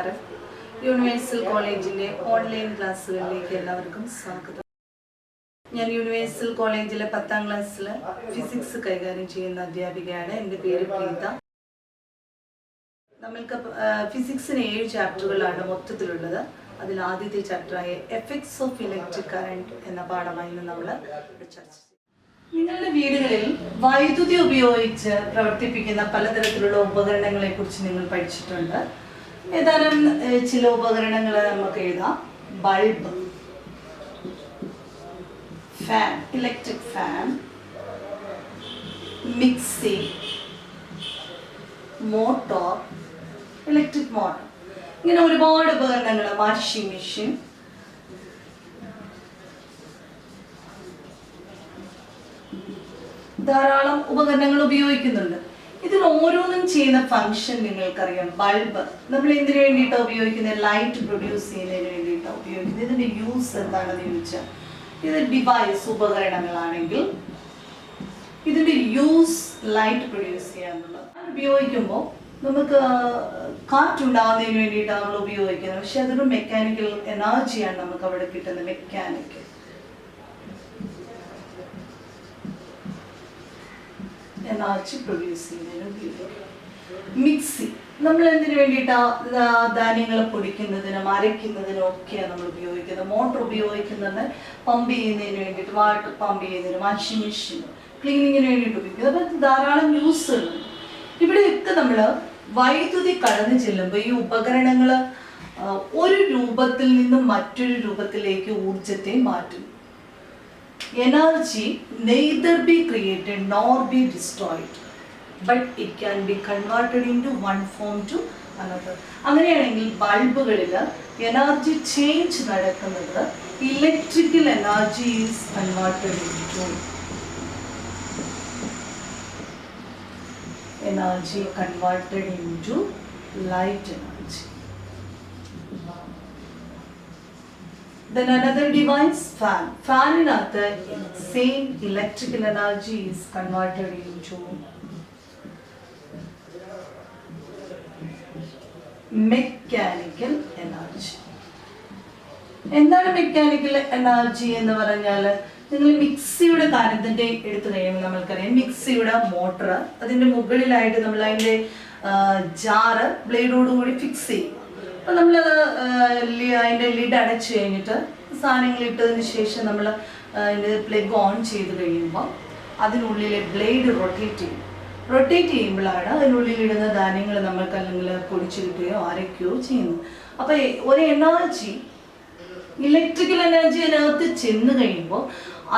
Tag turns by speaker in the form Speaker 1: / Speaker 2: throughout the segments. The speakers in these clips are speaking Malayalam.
Speaker 1: നമസ്കാരം. യൂണിവേഴ്സൽ കോളേജിലെ ഓൺലൈൻ ക്ലാസ്സുകളിലേക്ക് എല്ലാവർക്കും സ്വാഗതം. ഞാൻ യൂണിവേഴ്സൽ കോളേജിലെ 10ാം ക്ലാസ്സിൽ ഫിസിക്സ് കൈകാര്യം ചെയ്യുന്ന അധ്യാപികയാണ്. എൻ്റെ പേര് പ്രീത. നമ്മൾക്ക് ഫിസിക്സിന് 7 ചാപ്റ്ററുകളാണ് മൊത്തത്തിലുള്ളത്. അതിൽ ആദ്യത്തെ ചാപ്റ്ററായ എഫക്ട്സ് ഓഫ് ഇലക്ട്രിക് കറണ്ട് എന്ന പാഠമായി നമ്മൾ ചർച്ച ചെയ്യും. നിങ്ങളുടെ വീടുകളിൽ വൈദ്യുതി ഉപയോഗിച്ച് പ്രവർത്തിപ്പിക്കുന്ന പലതരത്തിലുള്ള ഉപകരണങ്ങളെ കുറിച്ച് നിങ്ങൾ പഠിച്ചിട്ടുണ്ട്. ഏതാനും ചില ഉപകരണങ്ങൾ നമുക്ക് എഴുതാം. Bulb, fan, electric fan, mixie, motor, electric motor, ഇങ്ങനെ ഒരുപാട് ഉപകരണങ്ങൾ, വാഷിംഗ് മെഷീൻ, ധാരാളം ഉപകരണങ്ങൾ ഉപയോഗിക്കുന്നുണ്ട്. ഇതിൽ ഓരോന്നും ചെയ്യുന്ന ഫംഗ്ഷൻ നിങ്ങൾക്കറിയാം. ബൾബ് നമ്മൾ എന്തിനു വേണ്ടിയിട്ടാണ് ഉപയോഗിക്കുന്നത്? ലൈറ്റ് പ്രൊഡ്യൂസ് ചെയ്യുന്നതിന് വേണ്ടിയിട്ടാണ് ഉപയോഗിക്കുന്നത്. ഇതിന്റെ യൂസ് എന്താണെന്ന് ചോദിച്ചാൽ, ഇത് ഡിവൈസ് ഉപകരണങ്ങളാണെങ്കിൽ ഇതിന്റെ യൂസ് ലൈറ്റ് പ്രൊഡ്യൂസ് ചെയ്യാന്നുള്ളത്. ഉപയോഗിക്കുമ്പോൾ നമുക്ക് കാറ്റുണ്ടാകുന്നതിന് വേണ്ടിയിട്ടാണ് നമ്മൾ ഉപയോഗിക്കുന്നത്. പക്ഷെ അതൊരു മെക്കാനിക്കൽ എനർജിയാണ് നമുക്ക് അവിടെ കിട്ടുന്നത്. മെക്കാനിക്കൽ എനർജി പ്രൊഡ്യൂസ് ചെയ്യുന്നതിന് ഉപയോഗിക്കും. മിക്സി നമ്മൾ എന്തിനു വേണ്ടിയിട്ടാണ്? ധാന്യങ്ങൾ പൊടിക്കുന്നതിനും അരയ്ക്കുന്നതിനും ഒക്കെയാണ് നമ്മൾ ഉപയോഗിക്കുന്നത്. മോട്ടോർ ഉപയോഗിക്കുന്നത് പമ്പ് ചെയ്യുന്നതിന് വേണ്ടിയിട്ട്, വാട്ടർ പമ്പ് ചെയ്യുന്നതിന്, വാഷിംഗ് മെഷീൻ ക്ലീനിങ്ങിന് വേണ്ടിയിട്ട് ഉപയോഗിക്കുന്നത്. അപ്പം ധാരാളം യൂസുകളുണ്ട്. ഇവിടെയൊക്കെ നമ്മൾ വൈദ്യുതി കടന്നു ചെല്ലുമ്പോൾ ഈ ഉപകരണങ്ങൾ ഒരു രൂപത്തിൽ നിന്നും മറ്റൊരു രൂപത്തിലേക്ക് ഊർജത്തെ മാറ്റുന്നു. Energy neither be created nor be destroyed, but it can be converted into one form to another. അങ്ങനെയാണെങ്കിൽ ബൾബുകളിൽ എനർജി ചേഞ്ച് നടക്കുന്നത് electrical energy is converted into energy converted into light energy. Then another device, fan. Fan in other same electrical energy is converted into mechanical energy. എന്താണ് മെക്കാനിക്കൽ എനർജി എന്ന് പറഞ്ഞാൽ, നിങ്ങൾ മിക്സിയുടെ കാര്യത്തിൻ്റെ എടുത്തു കഴിയുമ്പോൾ നമ്മൾക്കറിയാം, മിക്സിയുടെ മോട്ടർ, അതിൻ്റെ മുകളിലായിട്ട് നമ്മൾ അതിൻ്റെ ജാറ് ബ്ലേഡോടുകൂടി ഫിക്സ് ചെയ്യും. അപ്പം നമ്മളത് അതിൻ്റെ ലിഡ് അടച്ചു കഴിഞ്ഞിട്ട് സാധനങ്ങൾ ഇട്ടതിന് ശേഷം നമ്മൾ അതിൻ്റെ പ്ലഗ് ഓൺ ചെയ്ത് കഴിയുമ്പോൾ അതിനുള്ളിലെ ബ്ലേഡ് റൊട്ടേറ്റ് ചെയ്യും. റൊട്ടേറ്റ് ചെയ്യുമ്പോഴാണ് അതിനുള്ളിലിടുന്ന ധാന്യങ്ങൾ നമ്മൾക്ക് അല്ലെങ്കിൽ പൊടിച്ചു കിട്ടുകയോ അരയ്ക്കുകയോ ചെയ്യുന്നത്. അപ്പോൾ ഒരു എനർജി, ഇലക്ട്രിക്കൽ എനർജി അതിനകത്ത് ചെന്ന് കഴിയുമ്പോൾ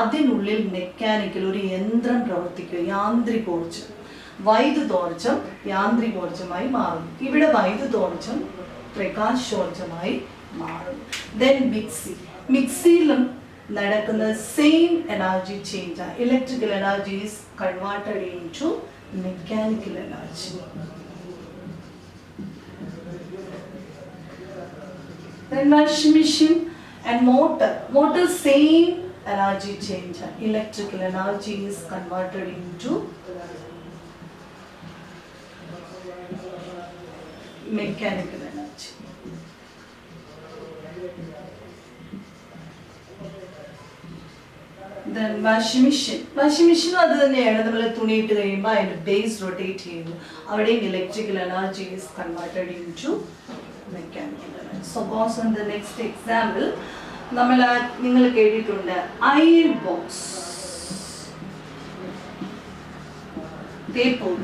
Speaker 1: അതിനുള്ളിൽ മെക്കാനിക്കൽ ഒരു യന്ത്രം പ്രവർത്തിക്കുക, യാന്ത്രികോർജം. വൈദ്യുതോർജം യാന്ത്രികോർജമായി മാറും. ഇവിടെ വൈദ്യുതോർജം പ്രകാശോർജമായി മാറും. Then mixie. മിക്സിയിലും നടക്കുന്ന same energy change. Electrical energy is converted into mechanical energy. Then washing machine and motor. Motor same energy change. Electrical energy is converted into mechanical energy. Then washing machine. Washing machine അത് തന്നെയാണ്. നമ്മൾ തുണിയിട്ട് കഴിയുമ്പോൾ അതിൻ്റെ ബേസ് റൊട്ടേറ്റ് ചെയ്യുന്നു. അവിടെയും electrical energy is converted into mechanical energy. So goes on the next example. നിങ്ങൾ കേട്ടിട്ടുണ്ട് iron box, Fatehpur.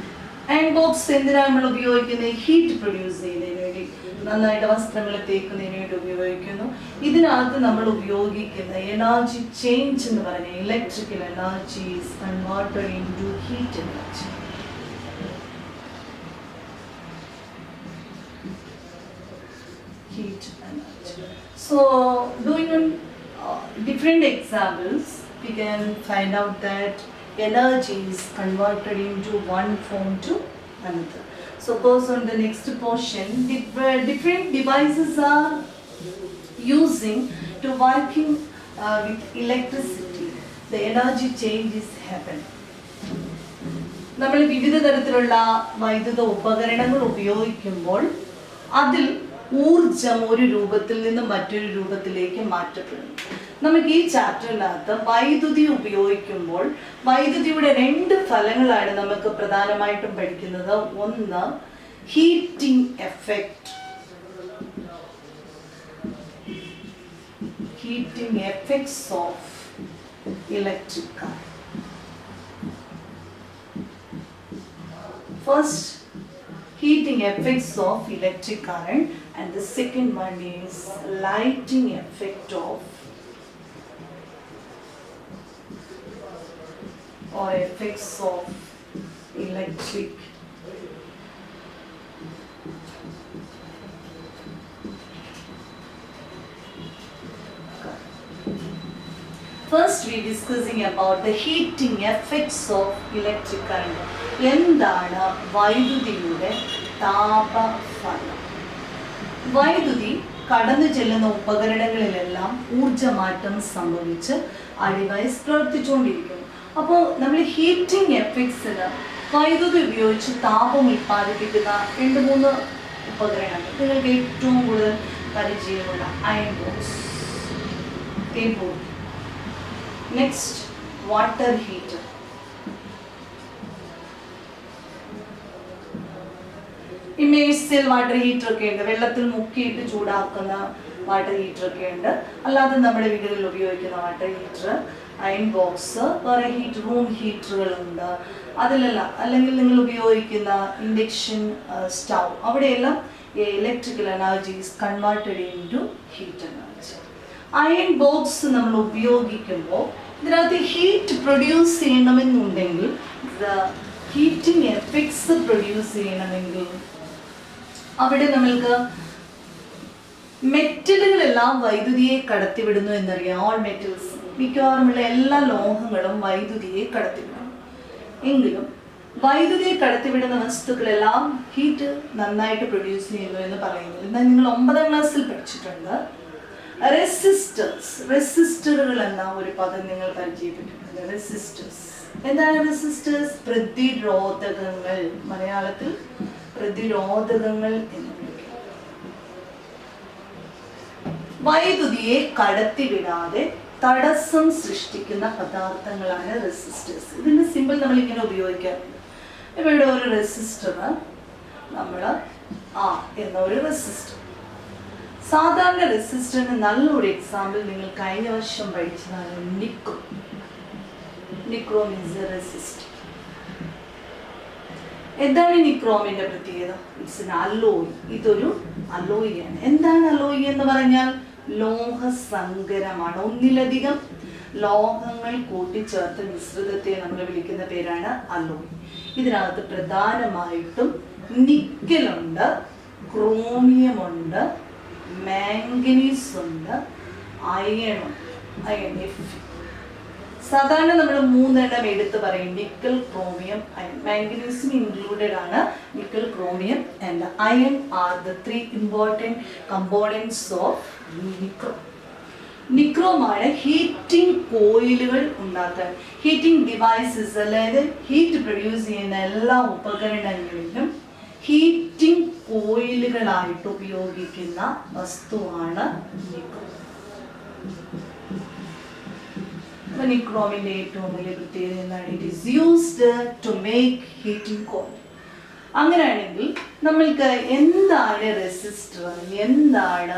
Speaker 1: Iron box എന്തിനാണ് നമ്മൾ ഉപയോഗിക്കുന്നത്? ഹീറ്റ് പ്രൊഡ്യൂസ് ചെയ്യുന്നതിന് വേണ്ടി, നന്നായിട്ട് വസ്ത്രങ്ങൾ തേക്കുന്നതിന് വേണ്ടി ഉപയോഗിക്കുന്നു. ഇതിനകത്ത് നമ്മൾ ഉപയോഗിക്കുന്ന എനർജി ചേഞ്ച് എന്ന് പറഞ്ഞാൽ electrical energy is converted into heat energy. Heat energy. So doing different examples, we can find out that energy is converted into one form to another. So goes on the next portion. Different devices are using to working with electricity. The energy change is happening. നമ്മൾ വിവിധ തരത്തിലുള്ള വൈദ്യുത ഉപകരണങ്ങൾ ഉപയോഗിക്കുമ്പോൾ അതിൽ ഊർജം ഒരു രൂപത്തിൽ നിന്നും മറ്റൊരു രൂപത്തിലേക്ക് മാറ്റപ്പെടുന്നു. നമുക്ക് ഈ ചാപ്റ്ററിനകത്ത് വൈദ്യുതി ഉപയോഗിക്കുമ്പോൾ വൈദ്യുതിയുടെ 2 ഫലങ്ങളാണ് നമുക്ക് പ്രധാനമായിട്ടും പഠിക്കുന്നത്. ഒന്ന്, heating effect. Heating effects of electric current. First, heating effects of electric current, and the second one is lighting effect of or effects of electric First, we discussing about the heating effects of electric current. എന്താണ് വൈദ്യുതിയുടെ താപഫലം? വൈദ്യുതി കടന്നു ചെല്ലുന്ന ഉപകരണങ്ങളിലെല്ലാം ഊർജ്ജമാറ്റം സംഭവിച്ച് ആ ഡിവൈസ് പ്രവർത്തിച്ചുകൊണ്ടിരിക്കുന്നു. അപ്പോൾ നമ്മൾ ഹീറ്റിംഗ് എഫക്ട്സിന് വൈദ്യുതി ഉപയോഗിച്ച് താപം ഉൽപ്പാദിപ്പിക്കുന്ന 2-3 ഉപകരണങ്ങൾ നിങ്ങൾക്ക് ഏറ്റവും കൂടുതൽ പരിചയമുള്ള iron box, table. Next, water heater. ഇമേഴ്സിൽ വാട്ടർ ഹീറ്റർ ഒക്കെ ഉണ്ട്, വെള്ളത്തിൽ മുക്കിയിട്ട് ചൂടാക്കുന്ന വാട്ടർ ഹീറ്റർ ഒക്കെ ഉണ്ട്. അല്ലാതെ നമ്മുടെ വീടുകളിൽ ഉപയോഗിക്കുന്ന വാട്ടർ ഹീറ്റർ, അയൺ ബോക്സ്, വേറെ റൂം ഹീറ്ററുകളുണ്ട്. അതിലെല്ലാം അല്ലെങ്കിൽ നിങ്ങൾ ഉപയോഗിക്കുന്ന ഇൻഡക്ഷൻ സ്റ്റൗ, അവിടെയെല്ലാം electrical energy is converted into heat energy. Iron box നമ്മൾ ഉപയോഗിക്കുമ്പോൾ ഇതിനകത്ത് ഹീറ്റ് പ്രൊഡ്യൂസ് ചെയ്യണമെന്നുണ്ടെങ്കിൽ, ഹീറ്റിംഗ് എഫക്ട്സ് പ്രൊഡ്യൂസ് ചെയ്യണമെങ്കിൽ അവിടെ നമ്മൾക്ക് മെറ്റലുകളെല്ലാം വൈദ്യുതിയെ കടത്തിവിടുന്നു എന്നറിയാം. ഓൾ മെറ്റൽസ്, മിക്കവാറുമുള്ള എല്ലാ ലോഹങ്ങളും വൈദ്യുതിയെ കടത്തിവിടുന്നു. എങ്കിലും വൈദ്യുതിയെ കടത്തിവിടുന്ന വസ്തുക്കളെല്ലാം ഹീറ്റ് നന്നായിട്ട് പ്രൊഡ്യൂസ് ചെയ്യുന്നു എന്ന് പറയുന്നു. എന്നാൽ നിങ്ങൾ 9ാം ക്ലാസ്സിൽ പഠിച്ചിട്ടുണ്ട് റെസിസ്റ്റേഴ്സ്. റെസിസ്റ്ററുകൾ എന്ന ഒരു പദം നിങ്ങൾ പരിചയപ്പെട്ടിട്ടുണ്ട്. റെസിസ്റ്റേഴ്സ് എന്താണ്? റെസിസ്റ്റേഴ്സ് പ്രതിരോധകങ്ങൾ, മലയാളത്തിൽ പ്രതിരോധകങ്ങൾ എന്ന് വിളിക്കും. വൈദ്യുതിയെ കടത്തിവിടാതെ തടസ്സം സൃഷ്ടിക്കുന്ന പദാർത്ഥങ്ങളാണ് റെസിസ്റ്റേഴ്സ്. ഇതിന്റെ സിമ്പിൾ നമ്മൾ ഇങ്ങനെ ഉപയോഗിക്കാറുണ്ട്. ഇവിടെ ഒരു റെസിസ്റ്റർ, നമ്മൾ എന്ന ഒരു റെസിസ്റ്റർ. സാധാരണ റെസിസ്റ്ററിന് നല്ലൊരു എക്സാമ്പിൾ നിങ്ങൾ കഴിഞ്ഞ വർഷം പഠിച്ചതാണ് nichrome. Nichrome is A resistor. എന്താണ് നിക്രോമിന്റെ പ്രത്യേകത? It's an alloy. ഇതൊരു അലോയിയാണ്. എന്താണ് അലോയ് എന്ന് പറഞ്ഞാൽ? ലോഹസങ്കരമാണ്. ഒന്നിലധികം ലോഹങ്ങൾ കൂട്ടിച്ചേർത്ത മിശ്രിതത്തെ നമ്മൾ വിളിക്കുന്ന പേരാണ് അലോയ്. ഇതിനകത്ത് പ്രധാനമായിട്ടും നിക്കലുണ്ട്, ക്രോമിയം ഉണ്ട്, മാംഗനീസ് ഉണ്ട്, അയണുണ്ട്. Iron F. സാധാരണ നമ്മൾ 3 എണ്ണം എടുത്ത് പറയും: നിക്കൽ, ക്രോമിയം, അയൺ. മാംഗനീസും ഇൻക്ലൂഡഡ് ആണ്. Nickel, chromium and iron are the 3 important components of nichrome. നിക്രോമാണ് ഹീറ്റിംഗ് കോയിലുകൾ ഉണ്ടാക്കാൻ, ഹീറ്റിംഗ് ഡിവൈസസ്, അതായത് ഹീറ്റ് പ്രൊഡ്യൂസ് ചെയ്യുന്ന എല്ലാ ഉപകരണങ്ങളിലും ഹീറ്റിംഗ് കോയിലുകളായിട്ട് ഉപയോഗിക്കുന്ന വസ്തുവാണ് നിക്രോം. നിക്രോമിന്റെ ഏറ്റവും വലിയ പ്രത്യേകത എന്താണ്? It is used to make heating coil. അങ്ങനെയാണെങ്കിൽ നമ്മൾക്ക് എന്താണ് റെസിസ്റ്റർ, എന്താണ്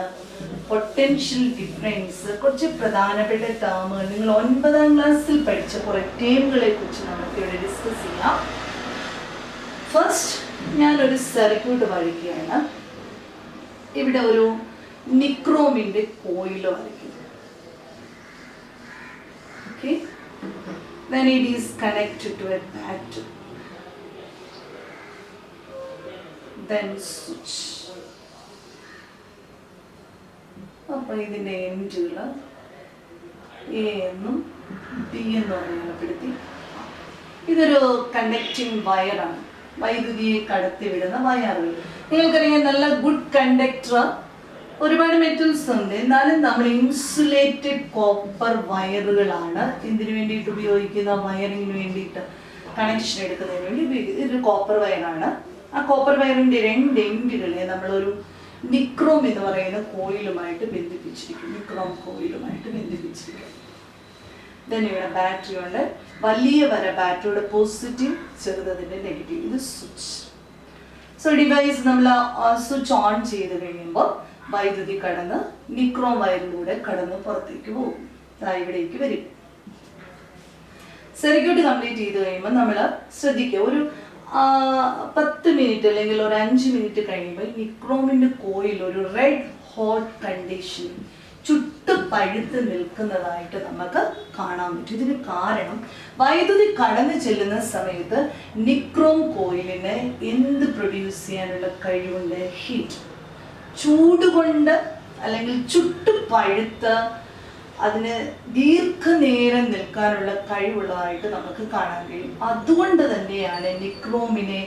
Speaker 1: പൊട്ടൻഷ്യൽ ഡിഫറൻസ്, കുറച്ച് പ്രധാനപ്പെട്ട ടേമുകൾ നിങ്ങൾ 9ാം ക്ലാസ്സിൽ പഠിച്ച കുറെ ടേമുകളെ കുറിച്ച് നമുക്ക് ഇവിടെ ഡിസ്കസ് ചെയ്യാം. ഫസ്റ്റ്, ഞാനൊരു സർക്യൂട്ട് വരയ്ക്കുകയാണ്. ഇവിടെ ഒരു നിക്രോമിന്റെ കോയിൽ വരയ്ക്കുന്നു. Okay, then it is connected to a battery, then switch. അപ്പോൾ ഇതിൻ്റെ എൻഡുകൾ എ എന്നും ബി എന്നും അടയാളപ്പെടുത്തി. ഇതൊരു കണ്ടക്റ്റിംഗ് വയറാണ്, വൈദ്യുതിയെ കടത്തിവിടുന്ന വയറുകൾ. നിങ്ങൾക്കറിയാം, നല്ല ഗുഡ് കണ്ടക്ടർ ഒരുപാട് മെറ്റൽസ് ഉണ്ട്. എന്നാലും നമ്മൾ ഇൻസുലേറ്റഡ് കോപ്പർ വയറുകളാണ് ഇതിനു വേണ്ടിയിട്ട് ഉപയോഗിക്കുന്ന, വയറിങ്ങിന് വേണ്ടിയിട്ട് കണക്ഷൻ എടുക്കുന്നതിന് വേണ്ടി ഉപയോഗിക്കുന്നത്. ഇതൊരു കോപ്പർ വയറാണ്. ആ കോപ്പർ വയറിൻ്റെ 2 എൻഡുകളെ നമ്മളൊരു നിക്രോം എന്ന് പറയുന്ന കോയിലുമായിട്ട് ബന്ധിപ്പിച്ചിരിക്കും. നിക്രോം കോയിലുമായിട്ട് ബന്ധിപ്പിച്ചിരിക്കും. ദെൻ ഇവിടെ ബാറ്ററി ഉണ്ട്. വലിയ വര ബാറ്ററിയുടെ പോസിറ്റീവ്, ചെറുതതിൻ്റെ നെഗറ്റീവ്. ഇത് സ്വിച്ച്. സോ ഡിവൈസ് നമ്മൾ സ്വിച്ച് ഓൺ ചെയ്ത് കഴിയുമ്പോൾ വൈദ്യുതി കടന്ന് നിക്രോം വയറിലൂടെ കടന്ന് പുറത്തേക്ക് പോകും. ഇവിടേക്ക് വരും. സർക്യൂട്ട് കംപ്ലീറ്റ് ചെയ്ത് കഴിയുമ്പോൾ നമ്മൾ ശ്രദ്ധിക്കുക, ഒരു 10 മിനിറ്റ് അല്ലെങ്കിൽ ഒരു 5 മിനിറ്റ് കഴിയുമ്പോൾ നിക്രോമിൻ്റെ കോയിൽ ഒരു റെഡ് ഹോട്ട് കണ്ടീഷൻ ചുട്ട് പഴുത്ത് നിൽക്കുന്നതായിട്ട് നമുക്ക് കാണാൻ പറ്റും. ഇതിന് കാരണം വൈദ്യുതി കടന്നു ചെല്ലുന്ന സമയത്ത് നിക്രോം കോയിലിന് എന്ത് പ്രൊഡ്യൂസ് ചെയ്യാനുള്ള കഴിവുണ്ട്? ഹീറ്റ്. ചൂടുകൊണ്ട് അല്ലെങ്കിൽ ചുട്ട് പഴുത്ത് അതിന് ദീർഘനേരം നിൽക്കാനുള്ള കഴിവുള്ളതായിട്ട് നമുക്ക് കാണാൻ കഴിയും. അതുകൊണ്ട് തന്നെയാണ് നിക്രോമിനെ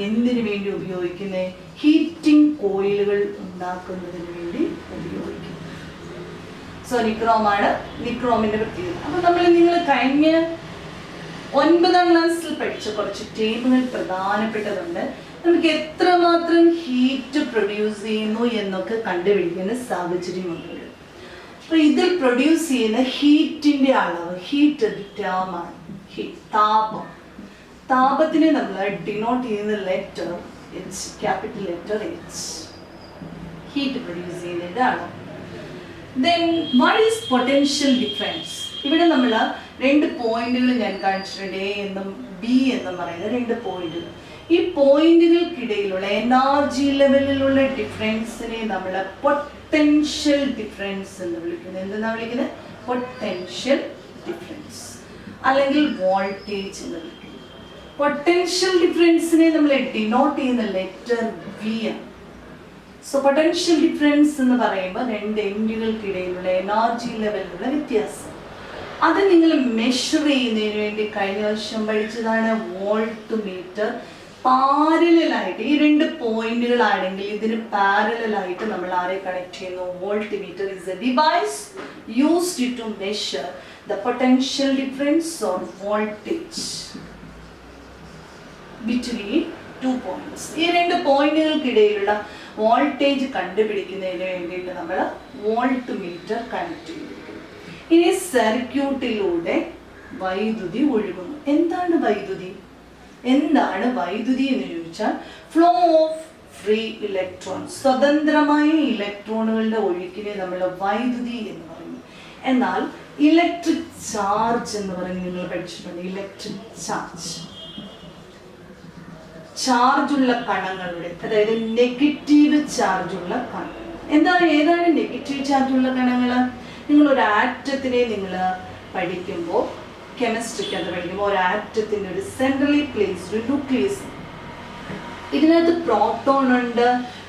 Speaker 1: എന്തിനു വേണ്ടി ഉപയോഗിക്കുന്നത്? ഹീറ്റിംഗ് കോയിലുകൾ ഉണ്ടാക്കുന്നതിന് വേണ്ടി ഉപയോഗിക്കുന്നത്. സോ നിക്രോമാണ് നിക്രോമിന്റെ പ്രത്യേകത. അപ്പൊ നിങ്ങൾ കഴിഞ്ഞ 9ാം ക്ലാസ്സിൽ പഠിച്ച കുറച്ച് ടേമുകൾ പ്രധാനപ്പെട്ടതുണ്ട്. നമുക്ക് എത്രമാത്രം ഹീറ്റ് പ്രൊഡ്യൂസ് ചെയ്യുന്നു എന്നൊക്കെ കണ്ടുപിടിക്കുന്ന സാഹചര്യമുണ്ട്. അപ്പൊ ഇതിൽ പ്രൊഡ്യൂസ് ചെയ്യുന്ന ഹീറ്റിന്റെ അളവ്, ഹീറ്റ് ടേമാണ് താപം. താപത്തിനെ നമ്മൾ ഡിനോട്ട് ചെയ്യുന്ന letter H, capital letter H. Heat produce ചെയ്യുന്നതിന്റെ അളവ്. Then what is potential difference? ഇവിടെ നമ്മൾ 2 പോയിന്റുകൾ ഞാൻ കാണിച്ചിട്ടുണ്ട്, എ എന്നും ബി എന്നും പറയുന്ന 2 പോയിന്റുകൾ. ഈ പോയിന്റുകൾക്കിടയിലുള്ള എനർജി ലെവലിലുള്ള ഡിഫറൻസിനെ നമ്മൾ പൊട്ടൻഷ്യൽ ഡിഫറൻസ് എന്ന് വിളിക്കുന്നത്. എന്തെന്നാ വിളിക്കുന്നത്? പൊട്ടൻഷ്യൽ ഡിഫറൻസ് അല്ലെങ്കിൽ വോൾട്ടേജ് എന്ന് വിളിക്കുന്നത്. പൊട്ടൻഷ്യൽ ഡിഫറൻസിനെ നമ്മൾ ഡിനോട്ട് ചെയ്യുന്ന ലെറ്റർ വി ആണ്. സോ പൊട്ടൻഷ്യൽ ഡിഫറൻസ് എന്ന് പറയുമ്പോൾ 2 എൻഡുകൾക്കിടയിലുള്ള എനർജി ലെവലിലുള്ള വ്യത്യാസം. അത് നിങ്ങൾ മെഷർ ചെയ്യുന്നതിന് വേണ്ടി കഴിഞ്ഞ വർഷം പഠിച്ചതാണ് വോൾട്ട് മീറ്റർ. പാരലായിട്ട് ഈ 2 പോയിന്റുകളാണെങ്കിൽ ഇതിന് പാരലായിട്ട് നമ്മൾ ആരെ കണക്ട് ചെയ്യുന്നു? Voltmeter is a device used to measure the potential difference or voltage between 2 points. ഈ 2 പോയിന്റുകൾക്കിടയിലുള്ള വോൾട്ടേജ് കണ്ടുപിടിക്കുന്നതിന് വേണ്ടിയിട്ട് നമ്മൾ വോൾട്ട് മീറ്റർ കണക്ട് ചെയ്തിരിക്കുന്നു. ഇനി സർക്യൂട്ടിലൂടെ വൈദ്യുതി ഒഴുകുന്നു. എന്താണ് വൈദ്യുതി? എന്താണ് വൈദ്യുതി എന്ന് ചോദിച്ചാൽ ഫ്ലോ ഓഫ് ഫ്രീ ഇലക്ട്രോൺസ്, സ്വതന്ത്രമായ ഇലക്ട്രോണുകളുടെ ഒഴുക്കിനെ നമ്മൾ വൈദ്യുതി എന്ന് പറയുന്നു. എന്നാൽ ഇലക്ട്രിക് ചാർജ് എന്ന് പറയുന്നത് നിങ്ങൾ പഠിച്ചിട്ടുണ്ട്. ഇലക്ട്രിക് ചാർജ്, ചാർജുള്ള കണങ്ങളുടെ, അതായത് നെഗറ്റീവ് ചാർജുള്ള കണങ്ങൾ. ഏതാണ് നെഗറ്റീവ് ചാർജുള്ള കണങ്ങൾ? നിങ്ങൾ ഒരു ആറ്റത്തിനെ നിങ്ങൾ പഠിക്കുമ്പോൾ, കെമിസ്ട്രിക്ക് അത് പഠിക്കുമ്പോൾ, ഒരു ആറ്റത്തിൻ്റെ ഒരു സെൻട്രലി പ്ലേസ്ഡ് ന്യൂക്ലിയസ്. ഇതിനകത്ത് പ്രോട്ടോൺ ഉണ്ട്,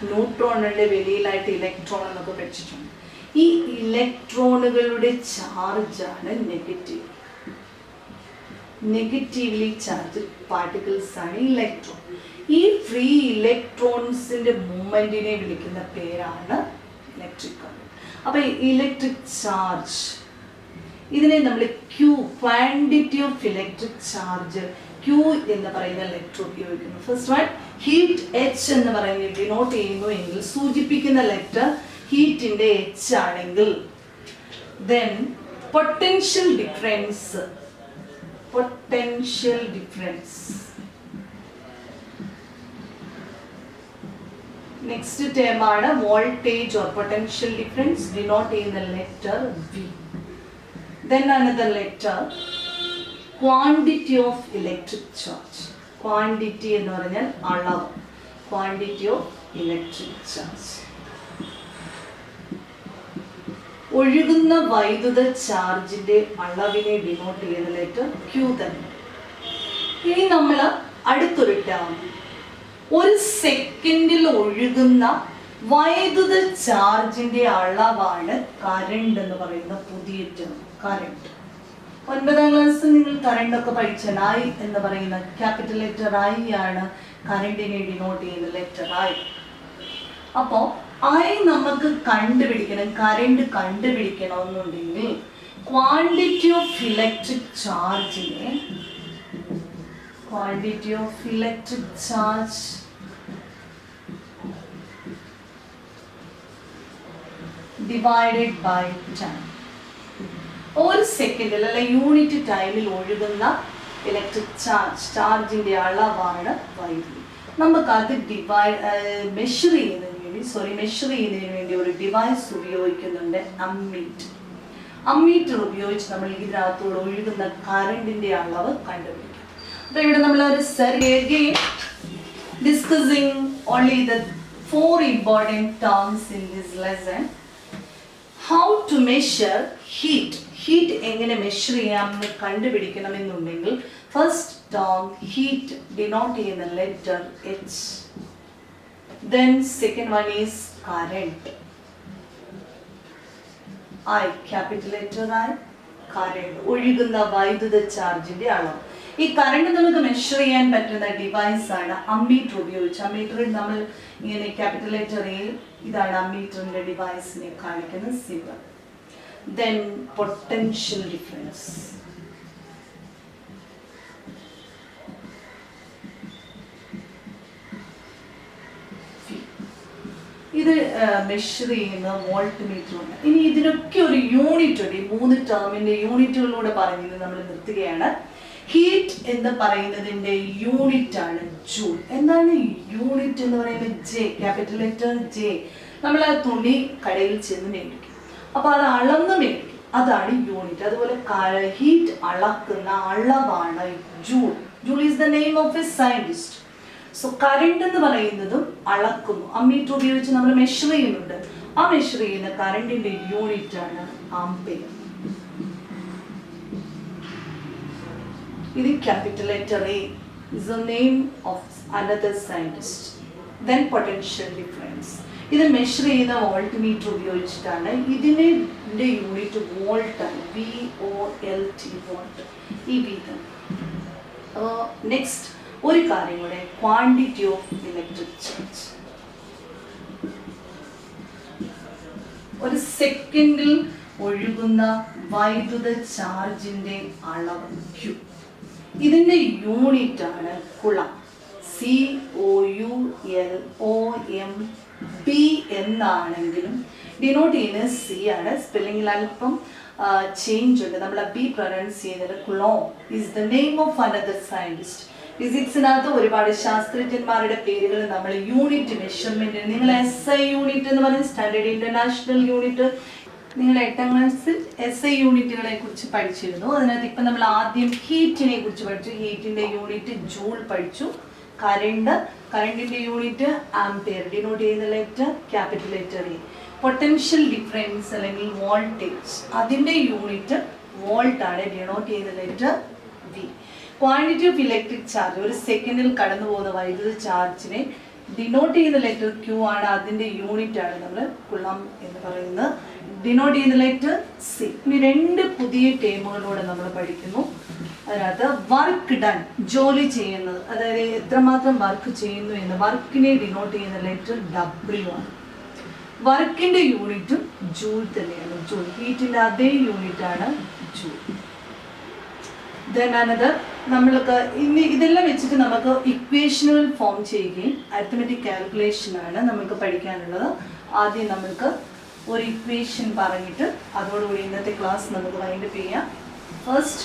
Speaker 1: ന്യൂട്രോൺ ഉണ്ട്, വെളിയിലായിട്ട് ഇലക്ട്രോൺ എന്നൊക്കെ പഠിച്ചിട്ടുണ്ട്. ഈ ഇലക്ട്രോണുകളുടെ ചാർജാണ് നെഗറ്റീവ്. നെഗറ്റീവ്ലി ചാർജ് പാർട്ടിക്കിൾസ് ആണ് ഇലക്ട്രോൺ. ഈ ഫ്രീ ഇലക്ട്രോൺസിന്റെ മൂവ്മെന്റിനെ വിളിക്കുന്ന പേരാണ് ഇലക്ട്രിക് കറന്റ്. അപ്പൊ ഇലക്ട്രിക് ചാർജ്, ഇതിനെ നമ്മൾ Q, quantity of electric charge, Q എന്ന് പറയുന്ന ലെറ്റർ ഉപയോഗിക്കുന്നു. ഫസ്റ്റ് വൺ ഹീറ്റ് എച്ച് എന്ന് പറയുന്നത് ഡിനോട്ട് ചെയ്യുന്നു എങ്കിൽ സൂചിപ്പിക്കുന്ന ലെറ്റർ ഹീറ്റിന്റെ എച്ച് ആണെങ്കിൽ, then potential difference, potential difference. Next term ആണ് voltage or potential difference, denote ചെയ്യുന്ന letter V. Then another letter quantity of electric charge. Quantity എന്ന് പറഞ്ഞാൽ അളവ്, ക്വാണ്ടിറ്റി ഓഫ് ഇലക്ട്രിക് ചാർജ്. ഒഴുകുന്ന വൈദ്യുത ചാർജിന്റെ അളവിനെ ഡിനോട്ട് ചെയ്യുന്ന ലെറ്റർ ക്യൂ തന്നെ. ഇനി നമ്മൾ അടുത്തൊരു ടേം, ഒരു സെക്കൻഡിൽ ഒഴുകുന്ന വൈദ്യുത ചാർജിന്റെ അളവാണ് കറണ്ട് എന്ന് പറയുന്ന പുതിയ ടേം, കറണ്ട്. 9ാം ക്ലാസ്സിൽ നിങ്ങൾ കറണ്ട് ഒക്കെ പഠിച്ചാൽ ഐ എന്ന് പറയുന്ന ക്യാപിറ്റൽ ലെറ്റർ ഐ ആണ് കറണ്ടിനെ ഡിനോട്ട് ചെയ്യുന്ന ലെറ്റർ ഐ. അപ്പോൾ ഐ നമുക്ക് കണ്ടുപിടിക്കണം, കറണ്ട് കണ്ടുപിടിക്കണമെന്നുണ്ടെങ്കിൽ ക്വാണ്ടിറ്റി ഓഫ് ഇലക്ട്രിക് ചാർജിനെ, quantity of electric charge divided by time. ഒരു സെക്കൻഡിൽ അല്ലെ യൂണിറ്റ് ടൈമിൽ ഒഴുകുന്ന ഇലക്ട്രിക് ചാർജിന്റെ അളവാണ് വൈദ്യുതി. നമുക്കത് മെഷർ ചെയ്യുന്നതിന് വേണ്ടി ഒരു ഡിവൈസ് ഉപയോഗിക്കുന്നുണ്ട്, അമ്മീറ്റർ ഉപയോഗിച്ച് നമ്മൾ ഇതിനകത്തൂടെ ഒഴുകുന്ന കറണ്ടിന്റെ അളവ് കണ്ടുപിടിക്കും. അപ്പൊ ഇവിടെ നമ്മൾ ഒരു discussing only the 4 important terms in this lesson. How to measure heat. Heat എങ്ങനെ മെഷർ ചെയ്യാമെന്ന് കണ്ടുപിടിക്കണമെന്നുണ്ടെങ്കിൽ ഫസ്റ്റ് ടേം ഹീറ്റ് ഡിനോട്ട് ചെയ്യുന്ന letter H. Then second one is current. I, capital letter I, current. ഒഴുകുന്ന വൈദ്യുത ചാർജിന്റെ അളവ്. ഈ കറണ്ട് നമുക്ക് മെഷർ ചെയ്യാൻ പറ്റുന്ന ഡിവൈസ് ആണ് അമ്മീറ്റർ ഉപയോഗിച്ച്. അമ്മീറ്ററിൽ നമ്മൾ ഇങ്ങനെ ക്യാപിറ്റൽ ലെറ്റർ എ, ഇതാണ് അമ്മീറ്ററിന്റെ ഡിവൈസിനെ കാണിക്കുന്ന സിംബൽ. Then potential difference. ഇത് മെഷർ ചെയ്യുന്ന വോൾട്ട് മീറ്റർ ഉണ്ട്. ഇനി ഇതിനൊക്കെ ഒരു യൂണിറ്റ് ഉണ്ട്. ഈ 3 ടേമിന്റെ യൂണിറ്റുകളിലൂടെ പറയുന്നത് നമ്മൾ നിർത്തുകയാണ്. ഹീറ്റ് എന്ന് പറയുന്നതിന്റെ യൂണിറ്റ് ആണ് ജൂൾ. എന്താണ് യൂണിറ്റ് എന്ന് പറയുന്നത്? J, capital letter J. നമ്മൾ ആ തുണി കടയിൽ ചെന്ന് മേടിക്കും, അപ്പൊ അത് അളന്ന് മേടിക്കും, അതാണ് യൂണിറ്റ്. അതുപോലെ ഹീറ്റ് അളക്കുന്ന അളവാണ് joule. Joule is the name of A scientist. So current എന്ന് പറയുന്നതും അളക്കുന്നു. അമ്മീറ്റർ ഉപയോഗിച്ച് നമ്മൾ മെഷർ ചെയ്യുന്നുണ്ട്. ആ മെഷർ ചെയ്യുന്ന കറണ്ടിന്റെ യൂണിറ്റ് ആണ് ആംപിയർ. ഇത് capital letter A is the name of another scientist. Then potential difference. ഇത് മെഷർ ചെയ്യുന്ന വോൾട്ട് മീറ്റർ ഉപയോഗിച്ചിട്ടാണ്. ഇതിന്റെ യൂണിറ്റ് വോൾട്ട് ആണ്, VOLT, വോൾട്ട്. ഈ വീതം. നെക്സ്റ്റ് ഒരു കാര്യം കൂടെ, ക്വാണ്ടിറ്റി ഓഫ് ഇലക്ട്രിക് ചാർജ്. ഒരു സെക്കൻഡിൽ ഒഴുകുന്ന വൈദ്യുത ചാർജിന്റെ അളവ് Q. ഇതിന്റെ യൂണിറ്റ് ആണ് കുളം. COULOMB എന്നാണെങ്കിലും ഡിനോട്ട് ചെയ്യുന്നത് C ആണ്. സ്പെല്ലിംഗിൽ അല്പം ചേഞ്ച് ഉണ്ട്. നമ്മൾ B പ്രൊനൗൺസ് ചെയ്യുന്നത് coulomb. Is the name of another scientist. ഫിസിക്സിനകത്ത് ഒരുപാട് ശാസ്ത്രജ്ഞന്മാരുടെ പേരുകൾ നമ്മൾ യൂണിറ്റ് മെഷർമെന്റ്, നിങ്ങൾ SI യൂണിറ്റ് എന്ന് പറയുന്നത് സ്റ്റാൻഡേർഡ് ഇന്റർനാഷണൽ യൂണിറ്റ്, നിങ്ങൾ 8ാം ക്ലാസ്സിൽ SI യൂണിറ്റുകളെ കുറിച്ച് പഠിച്ചിരുന്നു. അതിനകത്ത് ഇപ്പം നമ്മൾ ആദ്യം ഹീറ്റിനെ കുറിച്ച് പഠിച്ചു. ഹീറ്റിന്റെ യൂണിറ്റ് ജൂൾ പഠിച്ചു. കറണ്ടിന്റെ യൂണിറ്റ് ആംപിയർ, ഡിനോട്ട് ചെയ്യുന്ന letter capital letter A. Potential difference അല്ലെങ്കിൽ വോൾട്ടേജ്, അതിന്റെ യൂണിറ്റ് വോൾട്ട് ആണ്, ഡിനോട്ട് ചെയ്യുന്ന letter V. Quantity of electric charge, ഒരു സെക്കൻഡിൽ കടന്നു പോകുന്ന വൈദ്യുത ചാർജിനെ ഡിനോട്ട് ചെയ്യുന്ന ലെറ്റർ Q ആണ്, അതിന്റെ യൂണിറ്റ് ആണ് നമ്മൾ കുളം എന്ന് പറയുന്നത്. ഡിനോട്ട് ചെയ്യുന്ന ലെറ്റർ C. ഇനി 2 പുതിയ ടേമുകളിലൂടെ നമ്മൾ പഠിക്കുന്നു. അതിനകത്ത് വർക്ക് ഡൺ, ജോലി ചെയ്യുന്നത്, അതായത് എത്രമാത്രം വർക്ക് ചെയ്യുന്നു എന്ന്. വർക്കിനെ ഡിനോട്ട് ചെയ്യുന്ന ലെറ്റർ W ആണ്. വർക്കിന്റെ യൂണിറ്റും ജൂൾ തന്നെയാണ്. ജൂൾ ഹീറ്റിന്റെ അതേ യൂണിറ്റ് ആണ് ജൂൾ. നമ്മൾക്ക് ഇനി ഇതെല്ലാം വെച്ചിട്ട് നമുക്ക് ഇക്വേഷനുകൾ ഫോം ചെയ്യുകയും അരിത്മെറ്റിക് കാൽക്കുലേഷൻ ആണ് നമുക്ക് പഠിക്കാനുള്ളത്. ആദ്യം നമുക്ക് ഒരു ഇക്വേഷൻ പറഞ്ഞിട്ട് അതോടുകൂടി ഇന്നത്തെ ക്ലാസ് നമുക്ക് വൈൻഡപ്പ് ചെയ്യാം. First,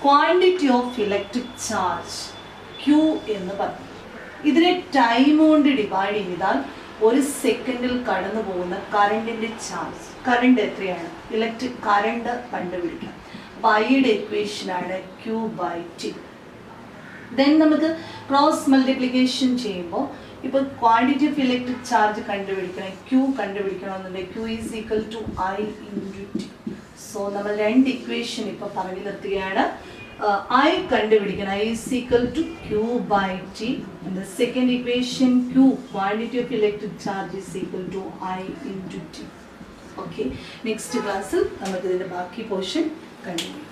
Speaker 1: quantity of electric charge Q എന്ന് പറഞ്ഞു. ഇതിനെ ടൈം കൊണ്ട് ഡിവൈഡ് ചെയ്താൽ ഒരു സെക്കൻഡിൽ കടന്നു പോകുന്ന കറണ്ടിന്റെ ചാർജ്, കറണ്ട് എത്രയാണ്, ഇലക്ട്രിക് കറണ്ട് കണ്ടുപിടിക്കാം. യുടെ ഇക്വേഷൻ ആണ് Q/T. ദെൻ നമുക്ക് ക്രോസ് മൾട്ടിപ്ലിക്കേഷൻ ചെയ്യുമ്പോൾ ഇപ്പോൾ ക്വാണ്ടിറ്റി ഓഫ് ഇലക്ട്രിക് ചാർജ് കണ്ടുപിടിക്കണം, Q കണ്ടുപിടിക്കണമെന്നുണ്ടെങ്കിൽ Q is equal to I into T. So നമ്മൾ 2 ഇക്വേഷൻ ഇപ്പോൾ പറഞ്ഞു നിർത്തുകയാണ്. I കണ്ടുപിടിക്കണം, I is equal to Q/T. The second equation Q, quantity of electric charge is equal to I into T. Okay, next class നമുക്ക് ഇതിന്റെ ബാക്കി പോർഷൻ കണ്ടിന്യൂ.